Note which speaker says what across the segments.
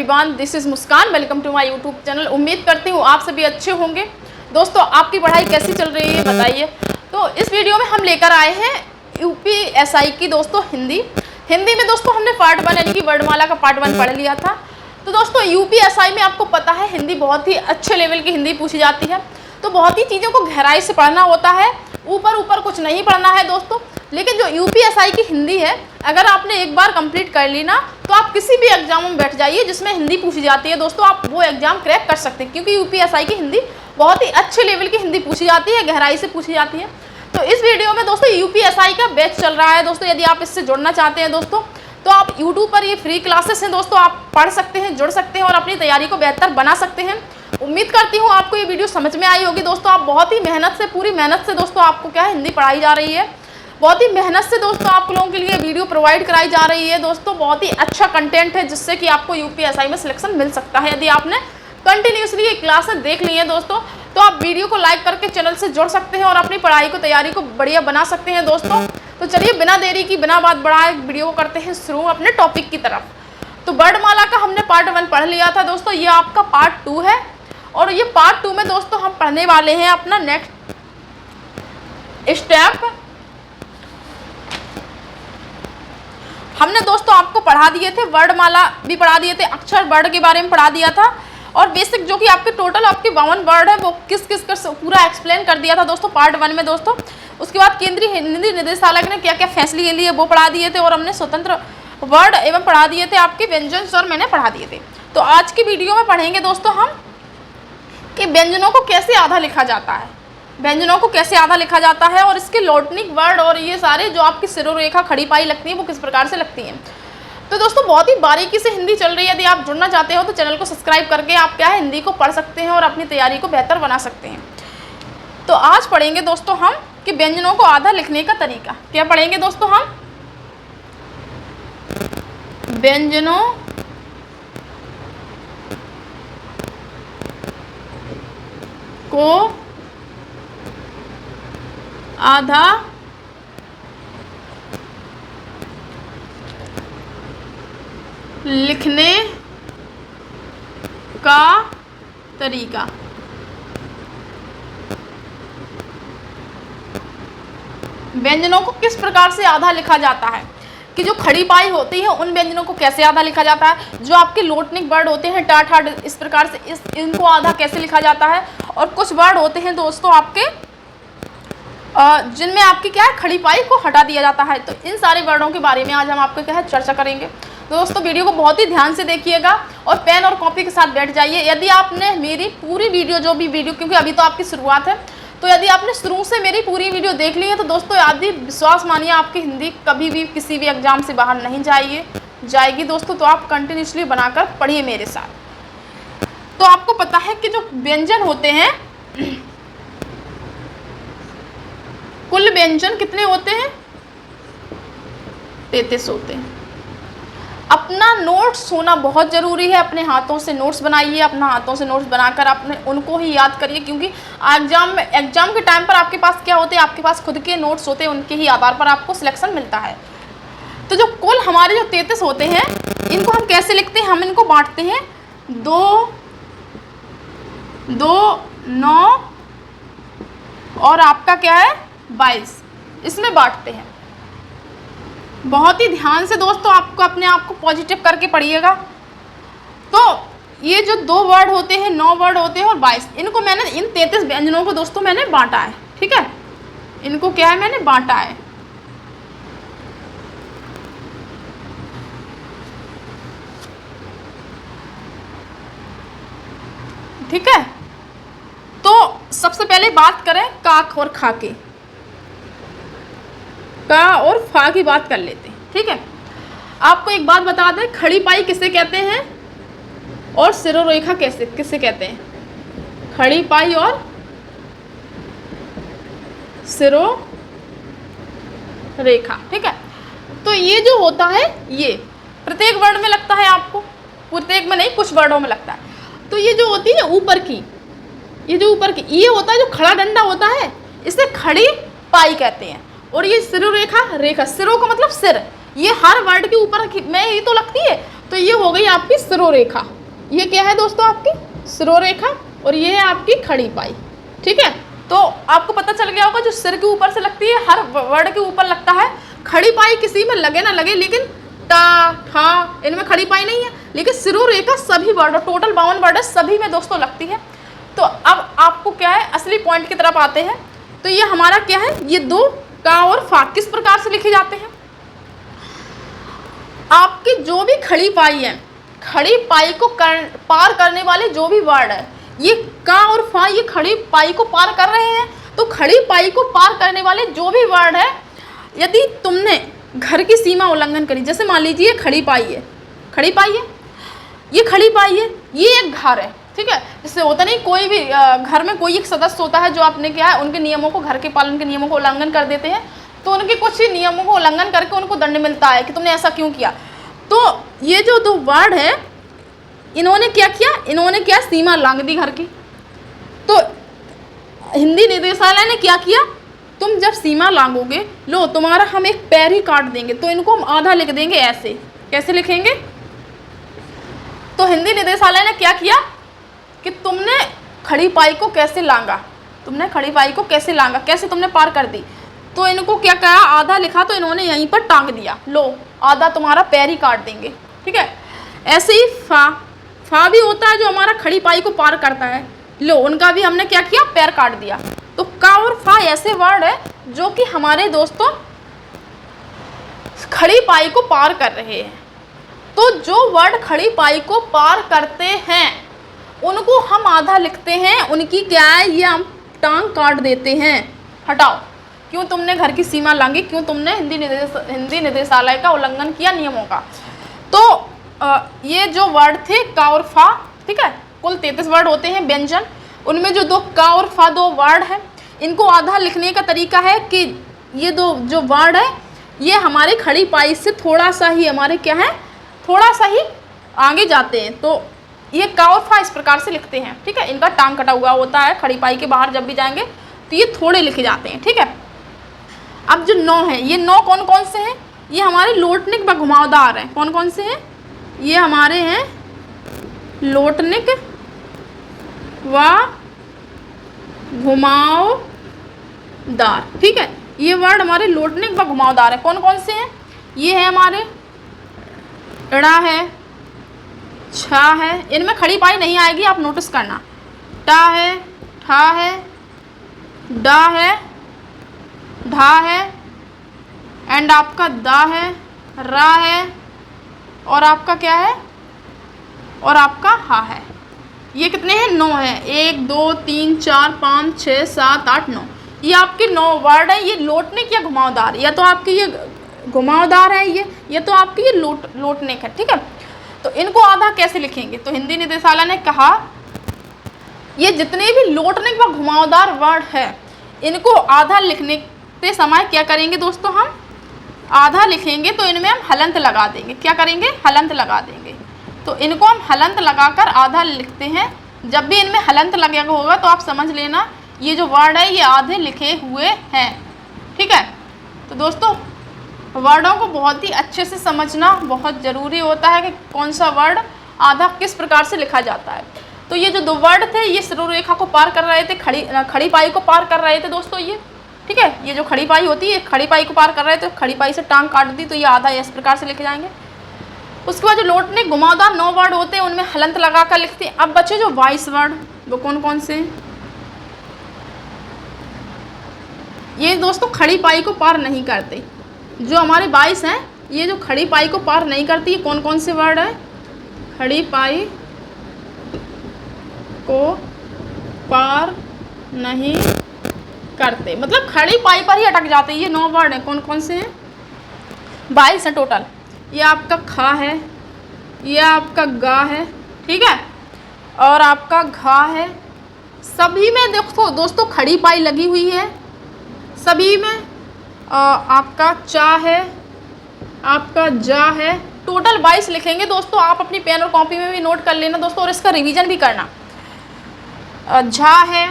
Speaker 1: Everyone, this is Muskan. Welcome to my YouTube channel. उम्मीद करती हूँ आप सभी अच्छे होंगे। दोस्तों, आपकी पढ़ाई कैसी चल रही है बताइए। तो इस वीडियो में हम लेकर आए हैं यूपीएसआई की दोस्तों हिंदी में दोस्तों हमने पार्ट 1 यानी कि वर्णमाला का पार्ट 1 पढ़ लिया था। तो दोस्तों यूपीएसआई में आपको पता है हिंदी बहुत ही अच्छे लेवल की हिंदी पूछी जाती है। तो बहुत ही चीज़ों को गहराई से पढ़ना होता है, ऊपर कुछ नहीं पढ़ना है दोस्तों। लेकिन जो यूपीएसआई की हिंदी है, अगर आपने एक बार कंप्लीट कर ली ना, तो आप किसी भी एग्जाम में बैठ जाइए जिसमें हिंदी पूछी जाती है दोस्तों, आप वो एग्जाम क्रैक कर सकते हैं। क्योंकि यूपीएसआई की हिंदी बहुत ही अच्छे लेवल की हिंदी पूछी जाती है, गहराई से पूछी जाती है। तो इस वीडियो में दोस्तों यूपीएसआई का बैच चल रहा है दोस्तों। यदि आप इससे जुड़ना चाहते हैं दोस्तों, तो आप यूट्यूब पर ये फ्री क्लासेस हैं दोस्तों, आप पढ़ सकते हैं, जुड़ सकते हैं और अपनी तैयारी को बेहतर बना सकते हैं। उम्मीद करती हूँ आपको ये वीडियो समझ में आई होगी दोस्तों। आप बहुत ही मेहनत से, पूरी मेहनत से दोस्तों आपको क्या है, हिंदी पढ़ाई जा रही है। बहुत ही मेहनत से दोस्तों आप लोगों के लिए वीडियो प्रोवाइड कराई जा रही है दोस्तों। बहुत ही अच्छा कंटेंट है जिससे कि आपको यूपीएसआई में सिलेक्शन मिल सकता है। यदि आपने कंटिन्यूसली ये क्लासेस देख ली है दोस्तों, तो आप वीडियो को लाइक करके चैनल से जुड़ सकते हैं और अपनी पढ़ाई को, तैयारी को बढ़िया बना सकते हैं दोस्तों। तो चलिए बिना देरी की, बिना बात बढ़ाए वीडियो को करते हैं शुरू अपने टॉपिक की तरफ। तो वर्णमाला का हमने पार्ट 1 पढ़ लिया था दोस्तों, ये आपका पार्ट 2 है। और ये पार्ट 2 में दोस्तों हम पढ़ने वाले हैं अपना नेक्स्ट स्टेप। हमने दोस्तों आपको पढ़ा दिए थे वर्णमाला भी पढ़ा दिए थे, अक्षर वर्ण के बारे में पढ़ा दिया था, और बेसिक जो कि आपके टोटल आपके 52 वर्ड है वो किस किस का पूरा एक्सप्लेन कर दिया था दोस्तों पार्ट 1 में दोस्तों। उसके बाद केंद्रीय हिंदी निदेशालय ने क्या क्या फैसले लिए वो पढ़ा दिए थे, और हमने स्वतंत्र वर्ड एवं पढ़ा दिए थे आपके व्यंजन स्वर मैंने पढ़ा दिए थे। तो आज की वीडियो में पढ़ेंगे दोस्तों हम कि व्यंजनों को कैसे आधा लिखा जाता है, व्यंजनों को कैसे आधा लिखा जाता है, और इसके लौटनिक वर्ड और ये सारे जो आपकी सिरोरेखा खड़ी पाई लगती है वो किस प्रकार से लगती हैं। तो दोस्तों बहुत ही बारीकी से हिंदी चल रही है। यदि आप जुड़ना चाहते हो तो चैनल को सब्सक्राइब करके आप क्या है, हिंदी को पढ़ सकते हैं और अपनी तैयारी को बेहतर बना सकते हैं। तो आज पढ़ेंगे दोस्तों हम कि व्यंजनों को आधा लिखने का तरीका। क्या पढ़ेंगे दोस्तों हम? व्यंजनों को आधा लिखने का तरीका। व्यंजनों को किस प्रकार से आधा लिखा जाता है, कि जो खड़ी पाई होती है उन व्यंजनों को कैसे आधा लिखा जाता है, जो आपके लोटनिक वर्ड होते हैं टा ठा इस प्रकार से इनको आधा कैसे लिखा जाता है, और कुछ वर्ड होते हैं दोस्तों आपके जिनमें आपकी क्या है, खड़ी पाई को हटा दिया जाता है। तो इन सारे वर्डों के बारे में आज हम आपको क्या है, चर्चा करेंगे। तो दोस्तों वीडियो को बहुत ही ध्यान से देखिएगा और पेन और कॉपी के साथ बैठ जाइए। यदि आपने मेरी पूरी वीडियो क्योंकि अभी तो आपकी शुरुआत है, तो यदि आपने शुरू से मेरी पूरी वीडियो देख ली है तो दोस्तों यदि विश्वास मानिए आपकी हिंदी कभी भी किसी भी एग्जाम से बाहर नहीं जाएगी दोस्तों। तो आप कंटिन्यूसली बनाकर पढ़िए मेरे साथ। तो आपको पता है कि जो व्यंजन होते हैं, कुल व्यंजन कितने होते हैं? 33 होते हैं। अपना नोट्स होना बहुत ज़रूरी है। अपने हाथों से नोट्स बनाइए, अपना हाथों से नोट्स बनाकर अपने उनको ही याद करिए, क्योंकि एग्जाम के टाइम पर आपके पास क्या होते हैं, आपके पास खुद के नोट्स होते हैं, उनके ही आधार पर आपको सिलेक्शन मिलता है। तो जो कुल हमारे जो 33 होते हैं, इनको हम कैसे लिखते हैं? हम इनको बांटते हैं 2, 9 और आपका क्या है 22, इसमें बांटते हैं। बहुत ही ध्यान से दोस्तों आपको अपने आप को पॉजिटिव करके पढ़िएगा। तो ये जो 2 वर्ड होते हैं, 9 वर्ड होते हैं और 22, इनको मैंने, इन 33 व्यंजनों को दोस्तों मैंने बांटा है। ठीक है, इनको क्या है, मैंने बांटा है। ठीक है, तो सबसे पहले बात करें काक और खा के, का और फा की बात कर लेते हैं। ठीक है, आपको एक बात बता दें, खड़ी पाई किसे कहते हैं और सिरोरेखा किसे कहते हैं? खड़ी पाई और सिरोरेखा। ठीक है, तो ये जो होता है ये प्रत्येक वर्ड में लगता है आपको, प्रत्येक में नहीं, कुछ वर्डों में लगता है। तो ये जो होती है ऊपर की, ये जो ऊपर की ये होता है, जो खड़ा डंडा होता है, इसे खड़ी पाई कहते हैं। और ये सिरोरेखा, रेखा, सिरों का मतलब सिर, ये हर वर्ड के ऊपर में ही तो लगती है। तो ये हो गई आपकी सिरोरेखा। ये क्या है दोस्तों? आपकी सिरोरेखा, और ये है आपकी खड़ी पाई। ठीक है, तो आपको पता चल गया होगा जो सिर के ऊपर से लगती है, हर वर्ड के ऊपर लगता है। खड़ी पाई किसी में लगे ना लगे, लेकिन टा, ठा, इनमें खड़ी पाई नहीं है, लेकिन सिरोरेखा सभी वर्ड, टोटल 52 वर्ड है, सभी में दोस्तों लगती है। तो अब आपको क्या है, असली पॉइंट की तरफ आते हैं। तो ये हमारा क्या है, ये दो का और फा किस प्रकार से लिखे जाते हैं? आपकी जो भी खड़ी पाई है, खड़ी पाई को पार करने वाले जो भी वर्ड है, ये का और फा, ये खड़ी पाई को पार कर रहे हैं। तो खड़ी पाई को पार करने वाले जो भी वर्ड है, यदि तुमने घर की सीमा उल्लंघन करी, जैसे मान लीजिए खड़ी पाई है, खड़ी पाई है, ये खड़ी पाई है, ये एक घर है। ठीक है, जैसे होता नहीं, कोई भी घर में कोई एक सदस्य होता है जो आपने क्या है, उनके नियमों को, घर के पालन के नियमों को उल्लंघन कर देते हैं, तो उनके कुछ ही नियमों को उल्लंघन करके उनको दंड मिलता है कि तुमने ऐसा क्यों किया। तो ये जो दो वर्ड है, इन्होंने क्या किया, इन्होंने क्या सीमा लांघ दी घर की। तो हिंदी निदेशालय ने क्या किया, तुम जब सीमा लांघोगे, लो तुम्हारा हम एक पैर ही काट देंगे। तो इनको हम आधा लिख देंगे ऐसे। कैसे लिखेंगे? तो हिंदी निदेशालय ने क्या किया कि तुमने खड़ी पाई को कैसे लांघा, तुमने खड़ी पाई को कैसे लांघा, कैसे तुमने पार कर दी। तो इनको क्या कहा, आधा लिखा, तो इन्होंने यहीं पर टांग दिया, लो आधा तुम्हारा पैर ही काट देंगे। ठीक है, ऐसे ही फा, फा भी होता है जो हमारा खड़ी पाई को पार करता है, लो उनका भी हमने क्या किया, पैर काट दिया। तो का और फा ऐसे वर्ड है जो कि हमारे दोस्तों खड़ी पाई को पार कर रहे हैं। तो जो वर्ड खड़ी पाई को पार करते हैं उनको हम आधा लिखते हैं, उनकी क्या है, ये हम टांग काट देते हैं। हटाओ, क्यों तुमने घर की सीमा लांघी, क्यों तुमने हिंदी निदेशालय का उल्लंघन किया नियमों का। तो ये जो वर्ड थे का और फा, ठीक है, कुल 33 वर्ड होते हैं व्यंजन, उनमें जो दो का और फा दो वर्ड है, इनको आधा लिखने का तरीका है कि ये दो जो वर्ड है ये हमारे खड़ी पाई से थोड़ा सा ही हमारे क्या है, थोड़ा सा ही आगे जाते हैं। तो ये का और फा इस प्रकार से लिखते हैं। ठीक है, इनका टांग कटा हुआ होता है, खड़ी पाई के बाहर जब भी जाएंगे तो ये थोड़े लिखे जाते हैं। ठीक है, अब जो नौ है, ये नौ कौन कौन से हैं, ये हमारे लोटनिक व घुमावदार हैं। कौन कौन से हैं, ये हमारे हैं लोटनिक व घुमावदार। ठीक है, ये वर्ड हमारे लोटनिक व घुमावदार है। कौन कौन से हैं, ये है हमारे ड़ा है, छा है, इनमें खड़ी पाई नहीं आएगी, आप नोटिस करना। टा है, ठा है, डा है, ढा है, एंड आपका दा है, रा है, और आपका क्या है, और आपका हा है। ये कितने हैं, 9 है। 1 2 3 4 5 6 7 8 9, ये आपके 9 वर्ड है। ये लोटनिक या घुमावदार, या तो आपकी ये घुमावदार है, ये तो आपकी ये लोटनिक है। ठीक है, तो इनको आधा कैसे लिखेंगे, तो हिंदी निदेशालय ने कहा ये जितने भी लोटनिक व घुमावदार वर्ड है इनको आधा लिखने के समय क्या करेंगे दोस्तों, हम आधा लिखेंगे तो इनमें हम हलंत लगा देंगे। क्या करेंगे, हलंत लगा देंगे। तो इनको हम हलंत लगाकर आधा लिखते हैं। जब भी इनमें हलंत लगेगा होगा तो आप समझ लेना ये जो वर्ड है ये आधे लिखे हुए हैं। ठीक है, तो दोस्तों वर्डों को बहुत ही अच्छे से समझना बहुत ज़रूरी होता है कि कौन सा वर्ड आधा किस प्रकार से लिखा जाता है। तो ये जो दो वर्ड थे ये सिरोरेखा को पार कर रहे थे, खड़ी पाई को पार कर रहे थे दोस्तों ये। ठीक है, ये जो खड़ी पाई होती है खड़ी पाई को पार कर रहे थे, खड़ी पाई से टांग काट दी, तो ये आधा इस प्रकार से लिखे जाएंगे। उसके बाद जो लोटनिक घुमावदार 9 वर्ड होते हैं उनमें हलंत लगा कर लिखते हैं। अब बच्चे जो 22 वर्ड वो कौन कौन से हैं, ये दोस्तों खड़ी पाई को पार नहीं करते। जो हमारे 22 हैं ये जो खड़ी पाई को पार नहीं करती, ये कौन कौन से वर्ड है, खड़ी पाई को पार नहीं करते, मतलब खड़ी पाई पर ही अटक जाते हैं। ये 9 वर्ड हैं, कौन कौन से हैं, 22 हैं टोटल। ये आपका खा है, ये आपका गा है, ठीक है, और आपका घा है। सभी में देखो दोस्तों खड़ी पाई लगी हुई है, सभी में आपका चा है, आपका जा है। टोटल 22 लिखेंगे दोस्तों, आप अपनी पेन और कॉपी में भी नोट कर लेना दोस्तों, और इसका रिवीजन भी करना। झा है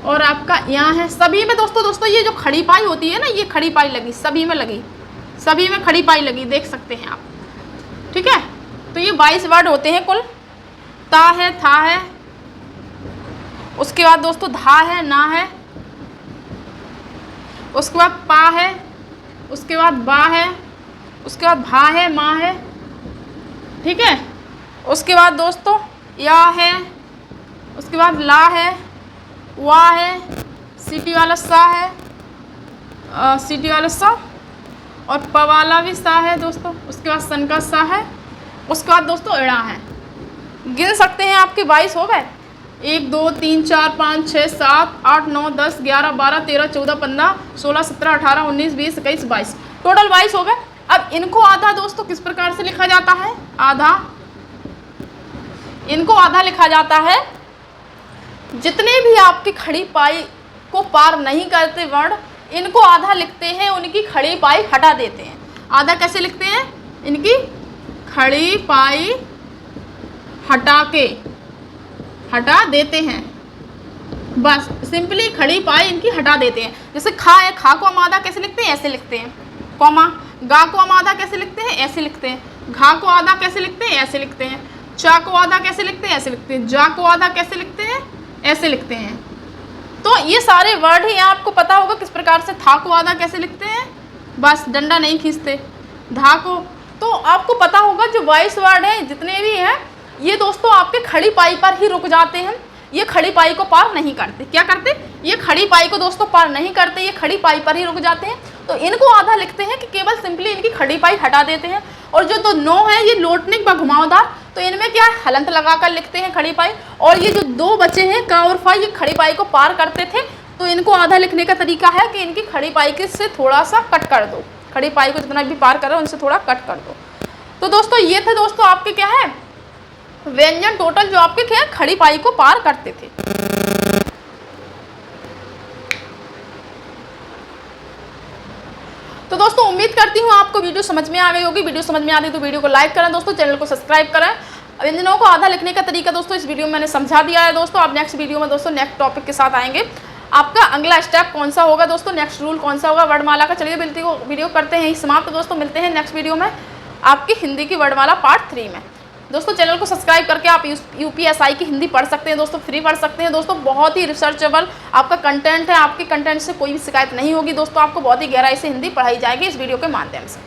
Speaker 1: और आपका यहाँ है। सभी में दोस्तों ये जो खड़ी पाई होती है ना, ये खड़ी पाई लगी, सभी में लगी, सभी में खड़ी पाई लगी, देख सकते हैं आप। ठीक है। तो ये 22 वर्ड होते हैं कुल। ता है, था है, उसके बाद दोस्तों धा है, ना है, उसके बाद पा है, उसके बाद बा है, उसके बाद भा है, माँ है, ठीक है। उसके बाद दोस्तों या है, उसके बाद ला है, वाह है, सीटी वाला सा है, सीटी वाला सा, और प वाला भी सा है दोस्तों। उसके बाद सन का सा है, उसके बाद दोस्तों एड़ा है। गिन सकते हैं, आपके 22 हो गए। 1 2 3 4 5 6 7 8 9 10 11 12 13 14 15 16 17 18 19 20 21 22, टोटल 22 हो गए। अब इनको आधा दोस्तों किस प्रकार से लिखा जाता है? आधा, इनको आधा लिखा जाता है, जितने भी आपकी खड़ी पाई को पार नहीं करते वर्ड, इनको आधा लिखते हैं, उनकी खड़ी पाई हटा देते हैं। आधा कैसे लिखते हैं? इनकी खड़ी पाई हटा देते हैं, बस सिंपली खड़ी पाई इनकी हटा देते हैं। जैसे खा है, खा को हम आधा कैसे लिखते हैं? ऐसे लिखते हैं, कॉमा। गा को हम आधा कैसे लिखते हैं? ऐसे लिखते हैं। घा को आधा कैसे लिखते हैं? ऐसे लिखते हैं। चा को आधा कैसे लिखते हैं? ऐसे लिखते हैं। जा को आधा कैसे लिखते हैं? ऐसे लिखते हैं। तो ये सारे वर्ड ही आपको पता होगा किस प्रकार से। था को आधा कैसे लिखते हैं? बस डंडा नहीं खींचते। धा को तो आपको पता होगा। जो 22 वर्ड हैं जितने भी हैं, ये दोस्तों आपके खड़ी पाई पर ही रुक जाते हैं, ये खड़ी पाई को पार नहीं करते। क्या करते? ये खड़ी पाई को दोस्तों पार नहीं करते, ये खड़ी पाई पर ही रुक जाते हैं। तो इनको आधा लिखते हैं कि केवल सिंपली इनकी खड़ी पाई हटा देते हैं। और जो तो 9 है, ये लोटनिक व घुमावदार, तो इनमें क्या है? हलंत लगाकर लिखते हैं खड़ी पाई। और ये जो 2 बचे हैं का और फा, ये खड़ी पाई को पार करते थे। तो इनको आधा लिखने का तरीका है कि इनकी खड़ी पाई के से थोड़ा सा कट कर दो, खड़ी पाई को जितना भी पार कर रहे हो उनसे थोड़ा कट कर दो। तो दोस्तों ये थे दोस्तों आपके क्या है? व्यंजन टोटल जो आपके क्या है? खड़ी पाई को पार करते थे। तो दोस्तों उम्मीद करती हूँ आपको वीडियो समझ में आ गई होगी। वीडियो समझ में आ गई तो वीडियो को लाइक करें दोस्तों, चैनल को सब्सक्राइब करें। व्यंजनों को आधा लिखने का तरीका दोस्तों इस वीडियो में मैंने समझा दिया है दोस्तों। आप नेक्स्ट वीडियो में दोस्तों नेक्स्ट टॉपिक के साथ आएंगे। आपका अगला स्टेप कौन सा होगा दोस्तों, नेक्स्ट रूल कौन सा होगा वर्णमाला का। चलिए वीडियो करते हैं समाप्त दोस्तों। मिलते हैं नेक्स्ट वीडियो में आपकी हिंदी की वर्णमाला पार्ट 3 में। दोस्तों चैनल को सब्सक्राइब करके आप यूपीएसआई की हिंदी पढ़ सकते हैं दोस्तों, फ्री पढ़ सकते हैं दोस्तों। बहुत ही रिसर्चेबल आपका कंटेंट है, आपके कंटेंट से कोई भी शिकायत नहीं होगी दोस्तों। आपको बहुत ही गहराई से हिंदी पढ़ाई जाएगी इस वीडियो के माध्यम से।